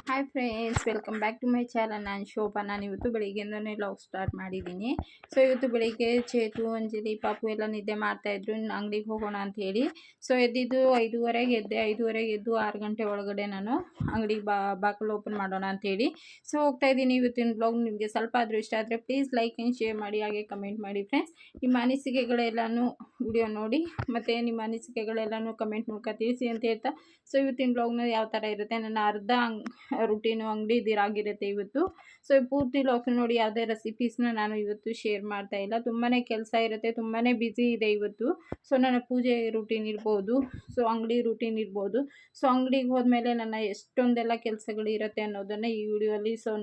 Hi friends, welcome back to my channel. ನಾನು ಶೋಭಾ. ನಾನು ಇವತ್ತು ಬೆಳಿಗ್ಗೆಯಿಂದನೇ ವ್ಲಾಗ್ ಸ್ಟಾರ್ಟ್ ಮಾಡಿದ್ದೀನಿ. ಸೊ ಇವತ್ತು ಬೆಳಿಗ್ಗೆ ಚೇತು, ಅಂಜಲಿ, ಪಾಪು ಎಲ್ಲ ನಿದ್ದೆ ಮಾಡ್ತಾಯಿದ್ರು ಅಂಗಡಿಗೆ ಹೋಗೋಣ ಅಂತ ಹೇಳಿ. ಸೊ ಎದ್ದಿದ್ದು 5:30ಗೆ ಎದ್ದೆ. 5:30ಗೆ ಎದ್ದು 6 ಗಂಟೆ ಒಳಗಡೆ ನಾನು ಅಂಗಡಿಗೆ ಬಾಗಿಲು ಓಪನ್ ಮಾಡೋಣ ಅಂಥೇಳಿ ಸೊ ಹೋಗ್ತಾ ಇದ್ದೀನಿ. ಇವತ್ತಿನ ಬ್ಲಾಗ್ ನಿಮಗೆ ಸ್ವಲ್ಪ ಆದರೂ ಇಷ್ಟ ಆದರೆ ಪ್ಲೀಸ್ ಲೈಕ್ ಆ್ಯಂಡ್ ಶೇರ್ ಮಾಡಿ, ಹಾಗೆ ಕಮೆಂಟ್ ಮಾಡಿ ಫ್ರೆಂಡ್ಸ್. ನಿಮ್ಮ ಅನಿಸಿಕೆಗಳೆಲ್ಲನೂ ವಿಡಿಯೋ ನೋಡಿ ಮತ್ತು ನಿಮ್ಮ ಅನಿಸಿಕೆಗಳೆಲ್ಲನೂ ಕಮೆಂಟ್ ಮೂಲಕ ತಿಳಿಸಿ ಅಂತ ಹೇಳ್ತಾ, ಸೊ ಇವತ್ತಿನ ಬ್ಲಾಗ್ನ ಯಾವ ಥರ ಇರುತ್ತೆ, ನನ್ನ ಅರ್ಧ ರುಟೀನು ಅಂಗಡಿದಿರಾಗಿರುತ್ತೆ ಇವತ್ತು. ಸೊ ಪೂರ್ತಿ ಬ್ಲಾಗ್ ನೋಡಿ. ಯಾವುದೇ ರೆಸಿಪೀಸ್ನ ನಾನು ಇವತ್ತು ಶೇರ್ ಮಾಡ್ತಾ ಇಲ್ಲ. ತುಂಬಾ ಕೆಲಸ ಇರುತ್ತೆ, ತುಂಬಾ ಬ್ಯುಸಿ ಇದೆ ಇವತ್ತು. ಸೊ ನನ್ನ ಪೂಜೆ ರೂಟೀನ್ ಇರ್ಬೋದು, ಸೊ ಅಂಗಡಿ ರೂಟೀನ್ ಇರ್ಬೋದು. ಸೊ ಅಂಗಡಿಗೆ ಹೋದ್ಮೇಲೆ ನನ್ನ ಎಷ್ಟೊಂದೆಲ್ಲ ಕೆಲಸಗಳು ಇರುತ್ತೆ ಅನ್ನೋದನ್ನು ಈ ವಿಡಿಯೋಲಿ ಸೊ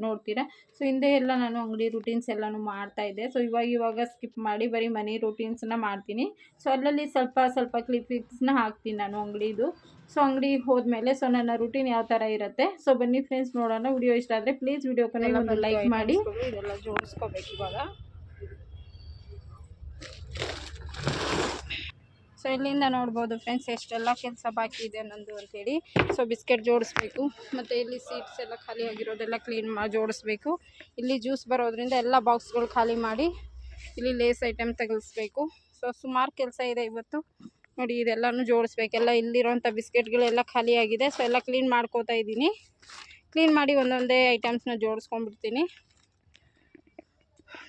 ನೋಡ್ತೀರಾ. ಸೊ ಹಿಂದೆ ಎಲ್ಲ ನಾನು ಅಂಗಡಿ ರೂಟೀನ್ಸ್ ಎಲ್ಲನೂ ಮಾಡ್ತಾ ಇದ್ದೆ. ಸೊ ಇವಾಗ ಸ್ಕಿಪ್ ಮಾಡಿ ಬರೀ ಮನಿ ರೂಟೀನ್ಸ್ನ ಮಾಡ್ತೀನಿ. ಸೊ ಅಲ್ಲಲ್ಲಿ ಸ್ವಲ್ಪ ಕ್ಲಿಪ್ಪಿಂಗ್ಸ್ನ ಹಾಕ್ತೀನಿ ನಾನು ಅಂಗಡಿದು. ಸೊ ಅಂಗಡಿಗೆ ಹೋದ್ಮೇಲೆ ಸೊ ನನ್ನ ರೂಟೀನ್ ಯಾವ ಥರ ಇರುತ್ತೆ. ಸೊ ಬನ್ನಿ ಫ್ರೆಂಡ್ಸ್ ನೋಡೋಣ. ವಿಡಿಯೋ ಇಷ್ಟ ಆದರೆ ಪ್ಲೀಸ್ ವಿಡಿಯೋ ಕೊನೆಗೆ ಒಂದು ಲೈಕ್ ಮಾಡಿ. ಇದೆಲ್ಲ ಜೋಡಿಸ್ಕೋಬೇಕು ಇವಾಗ. ಸೊ ಇಲ್ಲಿಂದ ನೋಡ್ಬೋದು ಫ್ರೆಂಡ್ಸ್ ಎಷ್ಟೆಲ್ಲ ಕೆಲಸ ಬಾಕಿ ಇದೆ ನಂದು ಅಂಥೇಳಿ. ಸೊ ಬಿಸ್ಕೆಟ್ ಜೋಡಿಸ್ಬೇಕು, ಮತ್ತು ಇಲ್ಲಿ ಸೀಟ್ಸ್ ಎಲ್ಲ ಖಾಲಿ ಆಗಿರೋದೆಲ್ಲ ಕ್ಲೀನ್ ಮಾಡಿ ಜೋಡಿಸ್ಬೇಕು. ಇಲ್ಲಿ ಜ್ಯೂಸ್ ಬರೋದ್ರಿಂದ ಎಲ್ಲ ಬಾಕ್ಸ್ಗಳು ಖಾಲಿ ಮಾಡಿ ಇಲ್ಲಿ ಲೇಸ್ ಐಟಮ್ ತೆಗೆಸ್ಬೇಕು. ಸೊ ಸುಮಾರು ಕೆಲಸ ಇದೆ ಇವತ್ತು ನೋಡಿ. ಇದೆಲ್ಲನೂ ಜೋಡಿಸ್ಬೇಕೆಲ್ಲ. ಇಲ್ಲಿರೋಂಥ ಬಿಸ್ಕೆಟ್ಗಳೆಲ್ಲ ಖಾಲಿ ಆಗಿದೆ. ಸೊ ಎಲ್ಲ ಕ್ಲೀನ್ ಮಾಡ್ಕೋತಾ ಇದ್ದೀನಿ. ಕ್ಲೀನ್ ಮಾಡಿ ಒಂದೊಂದೇ ಐಟಮ್ಸ್ನ ಜೋಡಿಸ್ಕೊಂಡ್ಬಿಡ್ತೀನಿ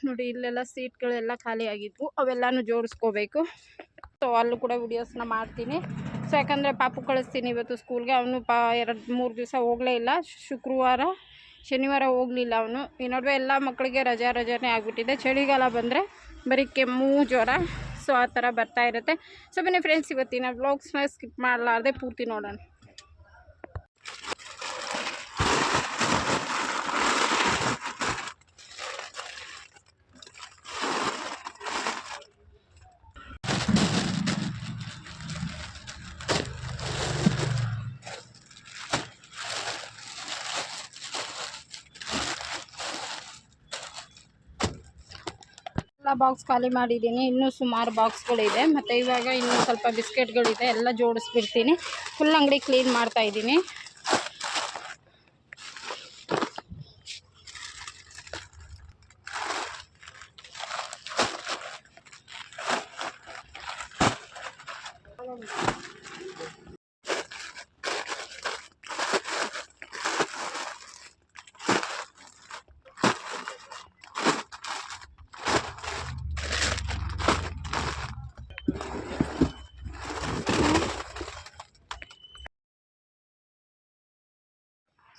ನೋಡಿ. ಇಲ್ಲೆಲ್ಲ ಸೀಟ್ಗಳೆಲ್ಲ ಖಾಲಿ ಆಗಿದ್ವು, ಅವೆಲ್ಲನೂ ಜೋಡಿಸ್ಕೋಬೇಕು. ಸೊ ಅಲ್ಲೂ ಕೂಡ ವಿಡಿಯೋಸ್ನ ಮಾಡ್ತೀನಿ. ಸೊ ಯಾಕಂದರೆ ಪಾಪು ಕಳಿಸ್ತೀನಿ ಇವತ್ತು ಸ್ಕೂಲ್ಗೆ. ಅವನು 2-3 ದಿವಸ ಹೋಗಲೇ ಇಲ್ಲ. ಶುಕ್ರವಾರ ಶನಿವಾರ ಹೋಗಲಿಲ್ಲ ಅವನು. ಈ ನಡುವೆ ಎಲ್ಲ ಮಕ್ಕಳಿಗೆ ರಜಾನೇ ಆಗಿಬಿಟ್ಟಿದೆ. ಚಳಿಗಾಲ ಬಂದರೆ ಬರೀ ಕೆಮ್ಮು ಜ್ವರ ಸೊ ಆ ಥರ ಬರ್ತಾ ಇರುತ್ತೆ. ಸೊ ಬನ್ನಿ ಫ್ರೆಂಡ್ಸ್, ಇವತ್ತಿನ ವ್ಲಾಗ್ಸ್ನ ಸ್ಕಿಪ್ ಮಾಡಲಾರ್ದೆ ಪೂರ್ತಿ ನೋಡೋಣ. ಎಲ್ಲ ಬಾಕ್ಸ್ ಖಾಲಿ ಮಾಡಿದ್ದೀನಿ. ಇನ್ನೂ ಸುಮಾರು ಬಾಕ್ಸ್ಗಳಿದೆ. ಮತ್ತು ಇವಾಗ ಇನ್ನೂ ಸ್ವಲ್ಪ ಬಿಸ್ಕೆಟ್ಗಳಿದೆ, ಎಲ್ಲ ಜೋಡಿಸ್ಬಿಡ್ತೀನಿ. ಫುಲ್ ಅಂಗಡಿ ಕ್ಲೀನ್ ಮಾಡ್ತಾ ಇದ್ದೀನಿ.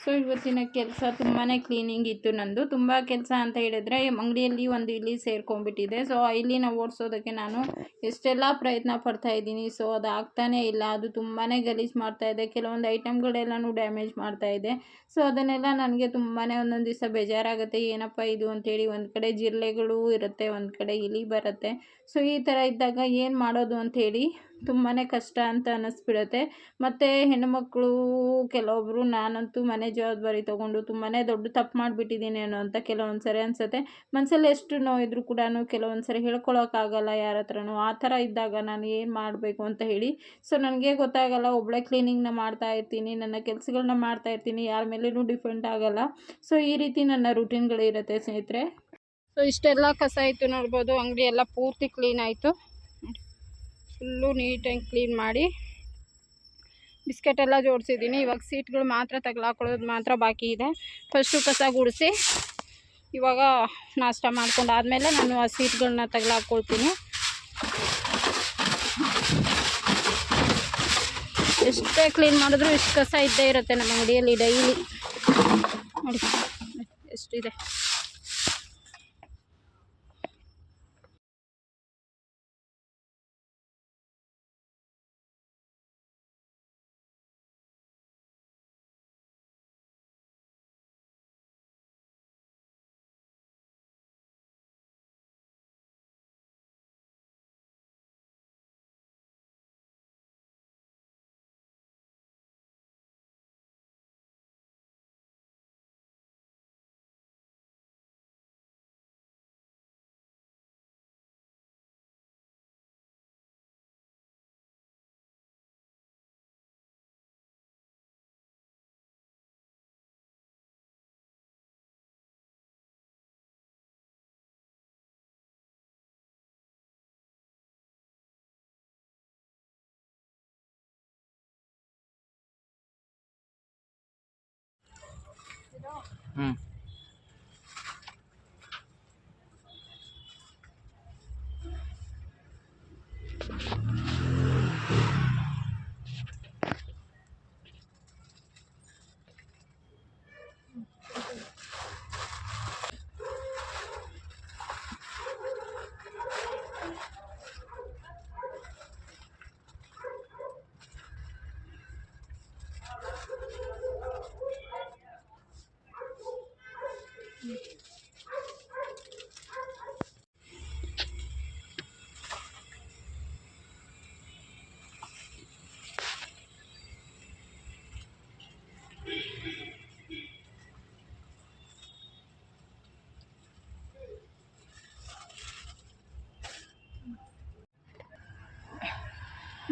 ಸೊ ಇವತ್ತಿನ ಕೆಲಸ ತುಂಬಾ ಕ್ಲೀನಿಂಗ್ ಇತ್ತು ನಂದು. ತುಂಬ ಕೆಲಸ ಅಂತ ಹೇಳಿದ್ರೆ ಅಂಗಡಿಯಲ್ಲಿ ಒಂದು ಇಲಿ ಸೇರ್ಕೊಂಡ್ಬಿಟ್ಟಿದೆ. ಸೊ ಆ ಇಲಿನ ಓಡಿಸೋದಕ್ಕೆ ನಾನು ಎಷ್ಟೆಲ್ಲ ಪ್ರಯತ್ನ ಪಡ್ತಾ ಇದ್ದೀನಿ. ಸೊ ಅದು ಆಗ್ತಾನೇ ಇಲ್ಲ. ಅದು ತುಂಬಾ ಗಲೀಜು ಮಾಡ್ತಾಯಿದೆ. ಕೆಲವೊಂದು ಐಟಮ್ಗಳೆಲ್ಲನೂ ಡ್ಯಾಮೇಜ್ ಮಾಡ್ತಾಯಿದೆ. ಸೊ ಅದನ್ನೆಲ್ಲ ನನಗೆ ತುಂಬಾ ಒಂದೊಂದು ದಿವಸ ಬೇಜಾರಾಗುತ್ತೆ. ಏನಪ್ಪ ಇದು ಅಂಥೇಳಿ. ಒಂದು ಕಡೆ ಜಿರಳೆಗಳು ಇರುತ್ತೆ, ಒಂದು ಕಡೆ ಇಲಿ ಬರುತ್ತೆ. ಸೊ ಈ ಥರ ಇದ್ದಾಗ ಏನು ಮಾಡೋದು ಅಂಥೇಳಿ ತುಂಬಾ ಕಷ್ಟ ಅಂತ ಅನ್ನಿಸ್ಬಿಡುತ್ತೆ. ಮತ್ತು ಹೆಣ್ಣುಮಕ್ಕಳು ಕೆಲವೊಬ್ಬರು, ನಾನಂತೂ ಮನೆ ಜವಾಬ್ದಾರಿ ತೊಗೊಂಡು ತುಂಬಾ ದೊಡ್ಡ ತಪ್ಪು ಮಾಡಿಬಿಟ್ಟಿದ್ದೀನಿ ಅನ್ನೋ ಅಂತ ಕೆಲವೊಂದು ಸರಿ ಅನಿಸುತ್ತೆ. ಮನಸ್ಸಲ್ಲಿ ಎಷ್ಟು ನೋವಿದ್ರೂ ಕೂಡ ಕೆಲವೊಂದು ಸರಿ ಹೇಳ್ಕೊಳಕ್ಕಾಗಲ್ಲ ಯಾರ ಹತ್ರನೂ. ಆ ಥರ ಇದ್ದಾಗ ನಾನು ಏನು ಮಾಡಬೇಕು ಅಂತ ಹೇಳಿ ಸೊ ನನಗೆ ಗೊತ್ತಾಗಲ್ಲ. ಒಬ್ಬಳೇ ಕ್ಲೀನಿಂಗ್ನ ಮಾಡ್ತಾ ಇರ್ತೀನಿ, ನನ್ನ ಕೆಲಸಗಳನ್ನ ಮಾಡ್ತಾ ಇರ್ತೀನಿ, ಯಾರ ಮೇಲೂ ಡಿಪೆಂಡ್ ಆಗಲ್ಲ. ಸೊ ಈ ರೀತಿ ನನ್ನ ರೂಟೀನ್ಗಳಿರುತ್ತೆ ಸ್ನೇಹಿತರೆ. ಸೊ ಇಷ್ಟೆಲ್ಲ ಕಸ ಆಯಿತು ನೋಡ್ಬೋದು. ಅಂಗಡಿ ಎಲ್ಲ ಪೂರ್ತಿ ಕ್ಲೀನ್ ಆಯಿತು. ಫುಲ್ಲು ನೀಟಾಗಿ ಕ್ಲೀನ್ ಮಾಡಿ ಬಿಸ್ಕೆಟ್ ಎಲ್ಲ ಜೋಡಿಸಿದ್ದೀನಿ. ಇವಾಗ ಸೀಟ್ಗಳು ಮಾತ್ರ ತಗಲಾಕೊಳ್ಳೋದು ಮಾತ್ರ ಬಾಕಿ ಇದೆ. ಫಸ್ಟು ಕಸ ಗುಡಿಸಿ ಇವಾಗ ನಾಷ್ಟ ಮಾಡ್ಕೊಂಡಾದಮೇಲೆ ನಾನು ಆ ಸೀಟ್ಗಳನ್ನ ತಗಲಾಕೊಳ್ತೀನಿ. ಎಷ್ಟೇ ಕ್ಲೀನ್ ಮಾಡಿದ್ರು ಇಷ್ಟು ಕಸ ಇದ್ದೇ ಇರುತ್ತೆ ನಮ್ಮ ಅಂಗಡಿಯಲ್ಲಿ ಡೈಲಿ. ನೋಡಿ ಎಷ್ಟಿದೆ. ಹ್ಞೂ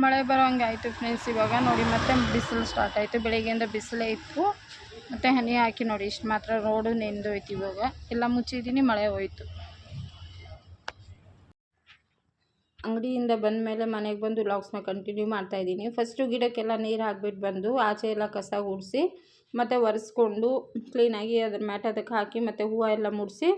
ಮಳೆ ಬರೋಂಗೆ ಆಯಿತು ಫ್ರೆಂಡ್ಸ್. ಇವಾಗ ನೋಡಿ ಮತ್ತೆ ಬಿಸಿಲು ಸ್ಟಾರ್ಟ್ ಆಯಿತು. ಬೆಳಿಗ್ಗೆಯಿಂದ ಬಿಸಿಲೇ ಇತ್ತು. ಮತ್ತು ಹನಿ ಹಾಕಿ ನೋಡಿ ಇಷ್ಟು ಮಾತ್ರ ರೋಡು ನೆಂದೋಯ್ತು. ಇವಾಗ ಎಲ್ಲ ಮುಚ್ಚಿದ್ದೀನಿ, ಮಳೆ ಹೋಯ್ತು. ಅಂಗಡಿಯಿಂದ ಬಂದ ಮೇಲೆ ಮನೆಗೆ ಬಂದು ವ್ಲಾಗ್ಸ್ನ ಕಂಟಿನ್ಯೂ ಮಾಡ್ತಾಯಿದ್ದೀನಿ. ಫಸ್ಟು ಗಿಡಕ್ಕೆಲ್ಲ ನೀರು ಹಾಕ್ಬಿಟ್ಟು ಬಂದು ಆಚೆ ಎಲ್ಲ ಕಸ ಗುಡಿಸಿ ಮತ್ತು ಒರೆಸ್ಕೊಂಡು ಕ್ಲೀನಾಗಿ ಅದ್ರ ಮ್ಯಾಟ್ ಅದಕ್ಕೆ ಹಾಕಿ ಮತ್ತು ಹೂವು ಎಲ್ಲ ಮುಡಿಸಿ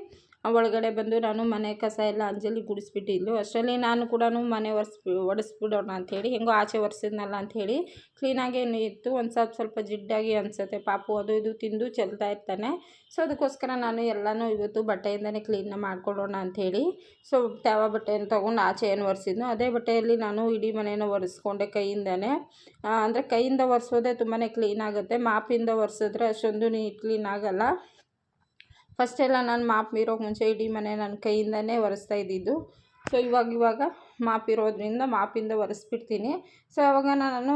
ಒಳಗಡೆ ಬಂದು ನಾನು ಮನೆ ಕಸ ಎಲ್ಲ ಅಂಜಲಿ ಗುಡಿಸ್ಬಿಟ್ಟಿದ್ಲು. ಅಷ್ಟರಲ್ಲಿ ನಾನು ಕೂಡ ಮನೆ ಒರೆಸ್ಬಿಡೋಣ ಅಂಥೇಳಿ, ಹೆಂಗೋ ಆಚೆ ಒರೆಸಿದ್ನಲ್ಲ ಅಂಥೇಳಿ ಕ್ಲೀನಾಗೇನು ಇತ್ತು. ಒಂದು ಸ್ವಲ್ಪ ಜಿಡ್ಡಾಗಿ ಅನಿಸುತ್ತೆ. ಪಾಪು ಅದು ಇದು ತಿಂದು ಚೆಲ್ತಾ ಇರ್ತಾನೆ. ಸೊ ಅದಕ್ಕೋಸ್ಕರ ನಾನು ಎಲ್ಲನೂ ಇವತ್ತು ಬಟ್ಟೆಯಿಂದನೇ ಕ್ಲೀನ್ನ ಮಾಡ್ಕೊಳ್ಳೋಣ ಅಂಥೇಳಿ ಸೊ ಯಾವ ಬಟ್ಟೆಯನ್ನು ತೊಗೊಂಡು ಆಚೆ ಏನು ಒರೆಸಿದ್ನೋ ಅದೇ ಬಟ್ಟೆಯಲ್ಲಿ ನಾನು ಇಡೀ ಮನೆಯನ್ನು ಒರೆಸ್ಕೊಂಡೆ ಕೈಯಿಂದನೇ. ಅಂದರೆ ಕೈಯಿಂದ ಒರೆಸೋದೇ ತುಂಬಾ ಕ್ಲೀನ್ ಆಗುತ್ತೆ. ಮಾಪಿಂದ ಒರೆಸಿದ್ರೆ ಅಷ್ಟೊಂದು ಕ್ಲೀನ್ ಆಗೋಲ್ಲ. ಫಸ್ಟೆಲ್ಲ ನಾನು ಮಾಪ್ ಇರೋಕ್ಕೆ ಮುಂಚೆ ಇಡೀ ಮನೆ ನಾನು ಕೈಯಿಂದನೇ ಒರೆಸ್ತಾ ಇದ್ದಿದ್ದು. ಸೊ ಇವಾಗ ಮಾಪ್ ಇರೋದ್ರಿಂದ ಮಾಪಿಂದ ಒರೆಸ್ಬಿಡ್ತೀನಿ. ಸೊ ಆವಾಗ ನಾನು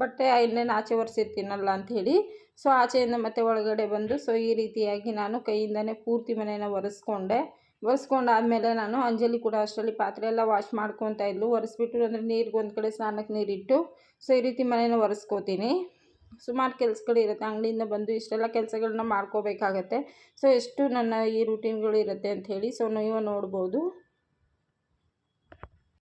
ಬಟ್ಟೆ ಇನ್ನೇನು ಆಚೆ ಒರೆಸಿರ್ತೀನಲ್ಲ ಅಂಥೇಳಿ ಸೊ ಆಚೆಯಿಂದ ಮತ್ತೆ ಒಳಗಡೆ ಬಂದು ಸೊ ಈ ರೀತಿಯಾಗಿ ನಾನು ಕೈಯಿಂದನೇ ಪೂರ್ತಿ ಮನೆಯನ್ನು ಒರೆಸ್ಕೊಂಡಾದಮೇಲೆ ನಾನು ಅಂಜಲಿ ಕೂಡ ಅಷ್ಟರಲ್ಲಿ ಪಾತ್ರೆ ಎಲ್ಲ ವಾಶ್ ಮಾಡ್ಕೊತಾ ಇದ್ಲು. ಒರೆಸ್ಬಿಟ್ಟು ಅಂದರೆ ನೀರಿಗೆ ಒಂದು ಕಡೆ ಸ್ನಾನಕ್ಕೆ ನೀರಿಟ್ಟು ಸೊ ಈ ರೀತಿ ಮನೆಯನ್ನು ಒರೆಸ್ಕೋತೀನಿ. ಸುಮಾರು ಕೆಲಸಗಳಿರುತ್ತೆ. ಅಂಗಡಿಯಿಂದ ಬಂದು ಇಷ್ಟೆಲ್ಲ ಕೆಲಸಗಳನ್ನ ಮಾಡ್ಕೋಬೇಕಾಗತ್ತೆ. ಸೊ ಎಷ್ಟು ನನ್ನ ಈ ರೂಟೀನ್ಗಳಿರುತ್ತೆ ಅಂಥೇಳಿ ಸೊ ನೀವು ನೋಡ್ಬೋದು.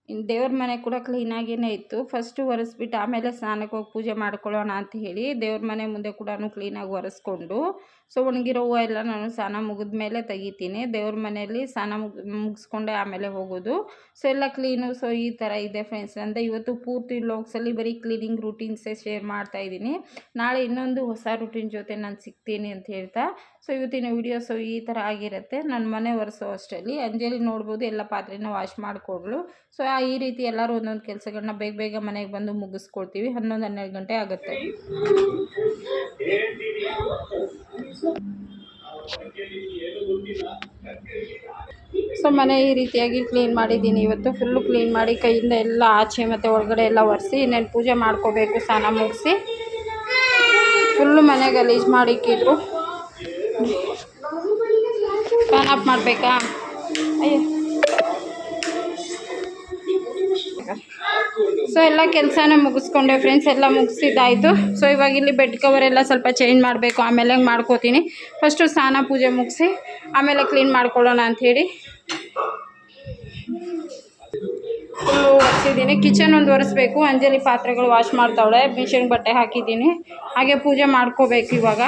ಇನ್ನು ದೇವ್ರ ಮನೆ ಕೂಡ ಕ್ಲೀನಾಗಿಯೇ ಇತ್ತು. ಫಸ್ಟು ಒರೆಸ್ಬಿಟ್ಟು ಆಮೇಲೆ ಸ್ನಾನಕ್ಕೆ ಹೋಗಿ ಪೂಜೆ ಮಾಡ್ಕೊಳ್ಳೋಣ ಅಂತ ಹೇಳಿ ದೇವ್ರ ಮನೆ ಮುಂದೆ ಕೂಡ ಕ್ಲೀನಾಗಿ ಒರೆಸ್ಕೊಂಡು ಸೊ ಒಣಗಿರೋ ಹೂವು ಎಲ್ಲ ನಾನು ಸ್ನಾನ ಮುಗಿದ ಮೇಲೆ ತೆಗಿತೀನಿ. ದೇವ್ರ ಮನೆಯಲ್ಲಿ ಸ್ನಾನ ಮುಗಿಸ್ಕೊಂಡೆ ಆಮೇಲೆ ಹೋಗೋದು. ಸೊ ಎಲ್ಲ ಕ್ಲೀನು. ಸೊ ಈ ಥರ ಇದೆ ಫ್ರೆಂಡ್ಸ್. ಅಂದರೆ ಇವತ್ತು ಪೂರ್ತಿ ವ್ಲಾಗ್ಸಲ್ಲಿ ಬರೀ ಕ್ಲೀನಿಂಗ್ ರೂಟೀನ್ಸೇ ಶೇರ್ ಮಾಡ್ತಾಯಿದ್ದೀನಿ. ನಾಳೆ ಇನ್ನೊಂದು ಹೊಸ ರೂಟೀನ್ ಜೊತೆ ನಾನು ಸಿಗ್ತೀನಿ ಅಂತ ಹೇಳ್ತಾ ಸೊ ಇವತ್ತಿನ ವಿಡಿಯೋಸು ಈ ಥರ ಆಗಿರುತ್ತೆ. ನನ್ನ ಮನೆ ಒರೆಸೋ ಅಷ್ಟರಲ್ಲಿ ಅಂಜಲಿ ನೋಡ್ಬೋದು ಎಲ್ಲ ಪಾತ್ರೆನ ವಾಶ್ ಮಾಡಿಕೊಡ್ಲು. ಸೊ ಈ ರೀತಿ ಎಲ್ಲರೂ ಒಂದೊಂದು ಕೆಲಸಗಳನ್ನ ಬೇಗ ಮನೆಗೆ ಬಂದು ಮುಗಿಸ್ಕೊಳ್ತೀವಿ. 11-12 ಗಂಟೆ ಆಗುತ್ತೆ. ಸೊ ಮನೆ ಈ ರೀತಿಯಾಗಿ ಕ್ಲೀನ್ ಮಾಡಿದ್ದೀನಿ. ಇವತ್ತು ಫುಲ್ಲು ಕ್ಲೀನ್ ಮಾಡಿ ಕೈಯಿಂದ ಎಲ್ಲ ಆಚೆ ಮತ್ತು ಒಳಗಡೆ ಎಲ್ಲ ಒರೆಸಿ ಇನ್ನೇನು ಪೂಜೆ ಮಾಡ್ಕೋಬೇಕು. ಸ್ನಾನ ಮುಗಿಸಿ ಫುಲ್ಲು ಮನೆ ಗಲೀಜು ಮಾಡಿಕ್ಕಿದ್ರು. ಫ್ಯಾನ್ ಆಫ್ ಮಾಡಬೇಕಾ? ಅಯ್ಯೋ. ಸೊ ಎಲ್ಲ ಕೆಲಸನ ಮುಗಿಸ್ಕೊಂಡೆ ಫ್ರೆಂಡ್ಸ್. ಎಲ್ಲ ಮುಗಿಸಿದ್ದಾಯಿತು. ಸೊ ಇವಾಗ ಇಲ್ಲಿ ಬೆಡ್ ಕವರ್ ಎಲ್ಲ ಸ್ವಲ್ಪ ಚೇಂಜ್ ಮಾಡಬೇಕು. ಆಮೇಲೆ ಮಾಡ್ಕೋತೀನಿ. ಫಸ್ಟು ಸ್ನಾನ ಪೂಜೆ ಮುಗಿಸಿ ಆಮೇಲೆ ಕ್ಲೀನ್ ಮಾಡ್ಕೊಳ್ಳೋಣ ಅಂಥೇಳಿ ಫುಲ್ಲು ಒರೆಸಿದ್ದೀನಿ. ಕಿಚನ್ ಒಂದು ಒರೆಸ್ಬೇಕು. ಅಂಜಲಿ ಪಾತ್ರೆಗಳು ವಾಶ್ ಮಾಡ್ತಾವಳೆ. ಮಿಷನ್ಗೆ ಬಟ್ಟೆ ಹಾಕಿದ್ದೀನಿ. ಹಾಗೆ ಪೂಜೆ ಮಾಡ್ಕೋಬೇಕು. ಇವಾಗ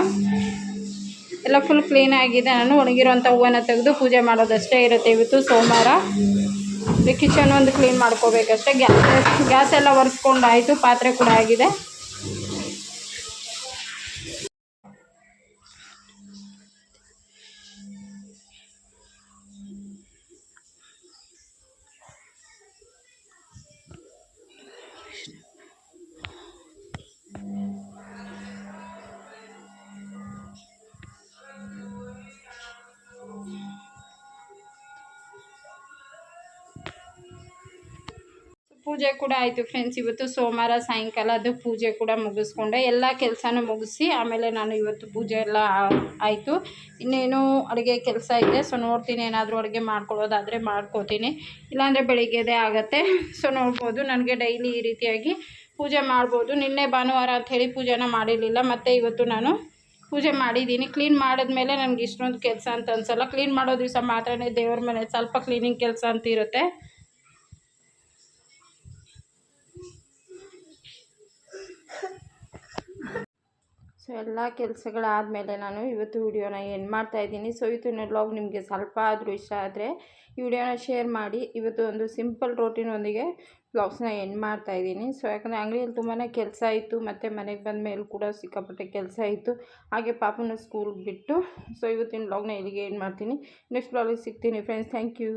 ಎಲ್ಲ ಫುಲ್ ಕ್ಲೀನಾಗಿದೆ. ನಾನು ಒಣಗಿರೋಂಥ ಹೂವನ್ನು ತೆಗೆದು ಪೂಜೆ ಮಾಡೋದಷ್ಟೇ ಇರುತ್ತೆ. ಇವತ್ತು ಸೋಮವಾರ. ಕಿಚನ್ ಒಂದು ಕ್ಲೀನ್ ಮಾಡ್ಕೋಬೇಕಷ್ಟೇ. ಗ್ಯಾಸ್ ಎಲ್ಲ ಒರೆಸ್ಕೊಂಡಾಯಿತು. ಪಾತ್ರೆ ಕೂಡ ಆಗಿದೆ. ಪೂಜೆ ಕೂಡ ಆಯಿತು ಫ್ರೆಂಡ್ಸ್. ಇವತ್ತು ಸೋಮವಾರ ಸಾಯಂಕಾಲ ಅದು ಪೂಜೆ ಕೂಡ ಮುಗಿಸ್ಕೊಂಡೆ. ಎಲ್ಲ ಕೆಲಸನೂ ಮುಗಿಸಿ ಆಮೇಲೆ ನಾನು ಇವತ್ತು ಪೂಜೆ ಎಲ್ಲ ಆಯಿತು. ಇನ್ನೇನು ಅಡುಗೆ ಕೆಲಸ ಇದೆ. ಸೊ ನೋಡ್ತೀನಿ, ಏನಾದರೂ ಅಡುಗೆ ಮಾಡ್ಕೊಳ್ಳೋದಾದರೆ ಮಾಡ್ಕೋತೀನಿ, ಇಲ್ಲಾಂದರೆ ಬೆಳಿಗ್ಗೆದೇ ಆಗುತ್ತೆ. ಸೊ ನೋಡ್ಬೋದು, ನನಗೆ ಡೈಲಿ ಈ ರೀತಿಯಾಗಿ ಪೂಜೆ ಮಾಡ್ಬೋದು. ನಿನ್ನೆ ಭಾನುವಾರ ಅಂಥೇಳಿ ಪೂಜೆನ ಮಾಡಿರಲಿಲ್ಲ. ಮತ್ತು ಇವತ್ತು ನಾನು ಪೂಜೆ ಮಾಡಿದ್ದೀನಿ. ಕ್ಲೀನ್ ಮಾಡಿದ್ಮೇಲೆ ನನಗೆ ಇಷ್ಟೊಂದು ಕೆಲಸ ಅಂತ ಅನಿಸಲ್ಲ. ಕ್ಲೀನ್ ಮಾಡೋ ದಿವಸ ಮಾತ್ರ ದೇವ್ರ ಮನೆ ಸ್ವಲ್ಪ ಕ್ಲೀನಿಂಗ್ ಕೆಲಸ ಅಂತ ಇರುತ್ತೆ. ಸೊ ಸೊ ಎಲ್ಲ ಕೆಲಸಗಳಾದಮೇಲೆ ನಾನು ಇವತ್ತು ವಿಡಿಯೋನ ಎಂಡ್ ಮಾಡ್ತಾಯಿದ್ದೀನಿ. ಸೊ ಇವತ್ತಿನ ವ್ಲಾಗ್ ನಿಮಗೆ ಸ್ವಲ್ಪ ಆದರೂ ಇಷ್ಟ ಆದರೆ ಈ ವಿಡಿಯೋನ ಶೇರ್ ಮಾಡಿ. ಇವತ್ತು ಒಂದು ಸಿಂಪಲ್ ರೋಟೀನೊಂದಿಗೆ ವ್ಲಾಗ್ಸ್ನ ಎಂಡ್ ಮಾಡ್ತಾಯಿದ್ದೀನಿ. ಸೊ ಯಾಕಂದರೆ ಅಂಗಡಿಯಲ್ಲಿ ತುಂಬಾ ಕೆಲಸ ಇತ್ತು, ಮತ್ತು ಮನೆಗೆ ಬಂದ ಮೇಲೆ ಕೂಡ ಸಿಕ್ಕಾಪಟ್ಟೆ ಕೆಲಸ ಇತ್ತು, ಹಾಗೆ ಪಾಪನ ಸ್ಕೂಲ್ಗೆ ಬಿಟ್ಟು. ಸೊ ಇವತ್ತಿನ ವ್ಲಾಗ್ನ ಇಲ್ಲಿಗೆ ಎಂಡ್ ಮಾಡ್ತೀನಿ. ನೆಕ್ಸ್ಟ್ ವ್ಲಾಗಿಗೆ ಸಿಗ್ತೀನಿ ಫ್ರೆಂಡ್ಸ್. Thank you.